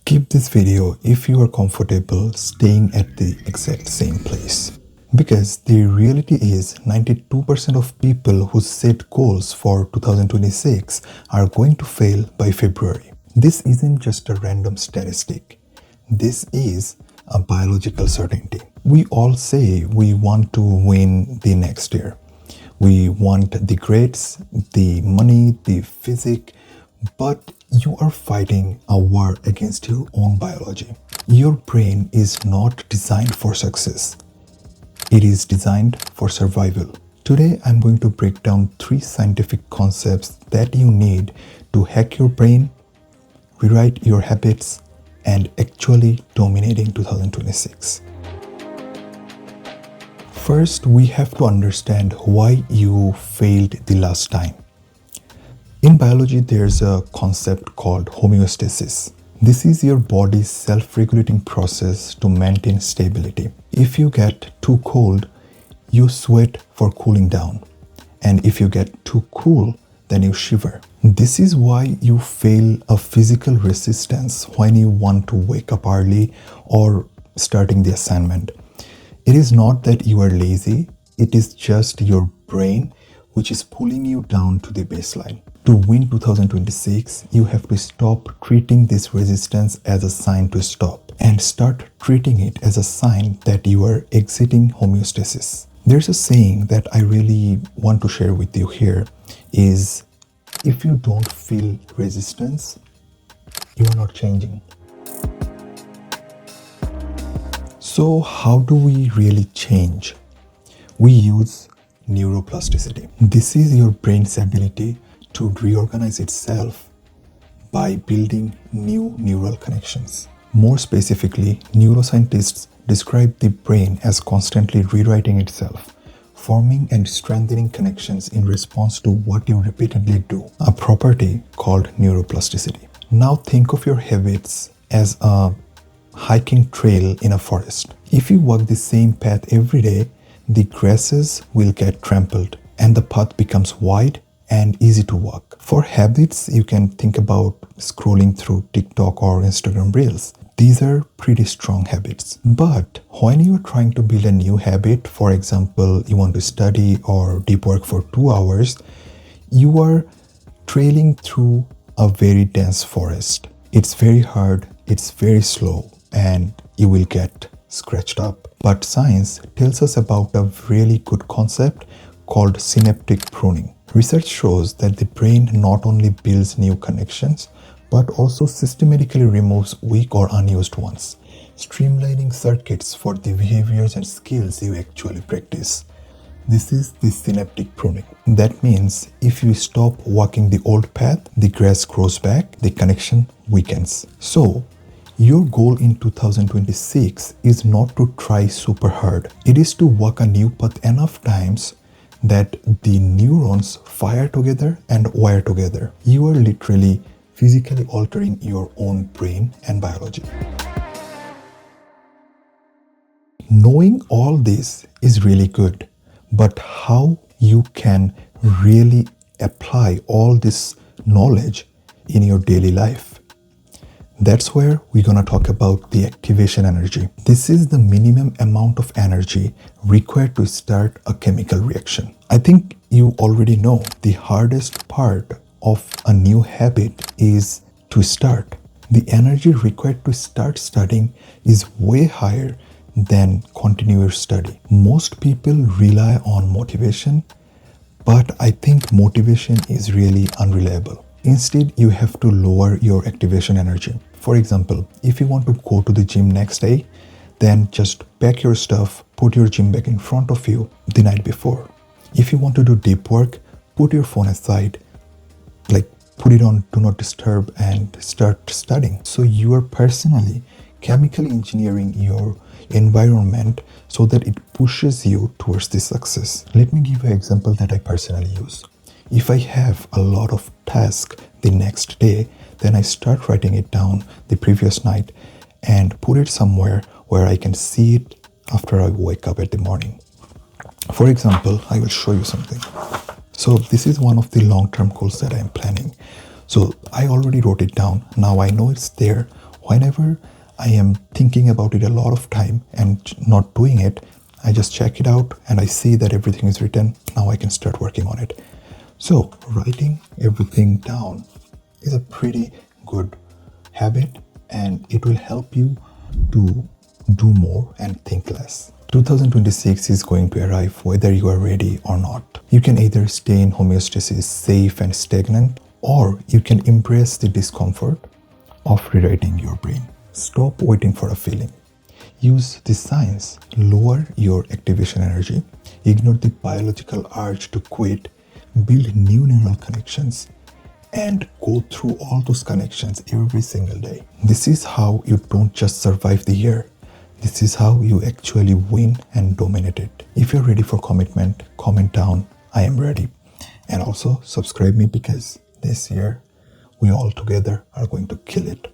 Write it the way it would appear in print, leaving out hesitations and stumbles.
Skip this video if you are comfortable staying at the exact same place. Because the reality is 92% of people who set goals for 2026 are going to fail by February. This isn't just a random statistic. This is a biological certainty. We all say we want to win the next year. We want the grades, the money, the physique, but you are fighting a war against your own biology. Your brain is not designed for success. It is designed for survival. Today, I'm going to break down 3 scientific concepts that you need to hack your brain, rewrite your habits, and actually dominating 2026. First, we have to understand why you failed the last time. In biology, there's a concept called homeostasis. This is your body's self-regulating process to maintain stability. If you get too cold, you sweat for cooling down. And if you get too cool, then you shiver. This is why you feel a physical resistance when you want to wake up early or starting the assignment. It is not that you are lazy, it is just your brain which is pulling you down to the baseline. To win 2026, you have to stop treating this resistance as a sign to stop and start treating it as a sign that you are exiting homeostasis. There's a saying that I really want to share with you here is, if you don't feel resistance, you are not changing. So how do we really change? We use neuroplasticity. This is your brain's ability to reorganize itself by building new neural connections. More specifically, neuroscientists describe the brain as constantly rewriting itself, forming and strengthening connections in response to what you repeatedly do, a property called neuroplasticity. Now think of your habits as a hiking trail in a forest. If you walk the same path every day, the grasses will get trampled and the path becomes wide and easy to walk. For habits, you can think about scrolling through TikTok or Instagram Reels. These are pretty strong habits. But when you are trying to build a new habit, for example, you want to study or deep work for 2 hours, you are trailing through a very dense forest. It's very hard, it's very slow, and you will get scratched up. But science tells us about a really good concept called synaptic pruning. Research shows that the brain not only builds new connections, but also systematically removes weak or unused ones, streamlining circuits for the behaviors and skills you actually practice. This is the synaptic pruning. That means if you stop walking the old path, the grass grows back, the connection weakens. So, your goal in 2026 is not to try super hard. It is to walk a new path enough times that the neurons fire together and wire together. You are literally physically altering your own brain and biology. Knowing all this is really good, but how you can really apply all this knowledge in your daily life? That's where we're gonna talk about the activation energy. This is the minimum amount of energy required to start a chemical reaction. I think you already know the hardest part of a new habit is to start. The energy required to start studying is way higher than continue your study. Most people rely on motivation, but I think motivation is really unreliable. Instead, you have to lower your activation energy. For example, if you want to go to the gym next day, then just pack your stuff, put your gym bag in front of you the night before. If you want to do deep work, put your phone aside, put it on do not disturb and start studying. So you are personally chemically engineering your environment so that it pushes you towards the success. Let me give you an example that I personally use. If I have a lot of tasks the next day, then I start writing it down the previous night and put it somewhere where I can see it after I wake up at the morning. For example, I will show you something. So this is one of the long-term goals that I am planning. So I already wrote it down. Now I know it's there. Whenever I am thinking about it a lot of time and not doing it, I just check it out and I see that everything is written. Now I can start working on it. So writing everything down is a pretty good habit, and it will help you to do more and think less. 2026 is going to arrive whether you are ready or not. You can either stay in homeostasis, safe and stagnant, or you can embrace the discomfort of rewriting your brain. Stop waiting for a feeling. Use the science. Lower your activation energy. Ignore the biological urge to quit. Build new neural connections and go through all those connections every single day. This is how you don't just survive the year. This is how you actually win and dominate it. If you're ready for commitment, comment down, I am ready. And also subscribe me, because this year we all together are going to kill it.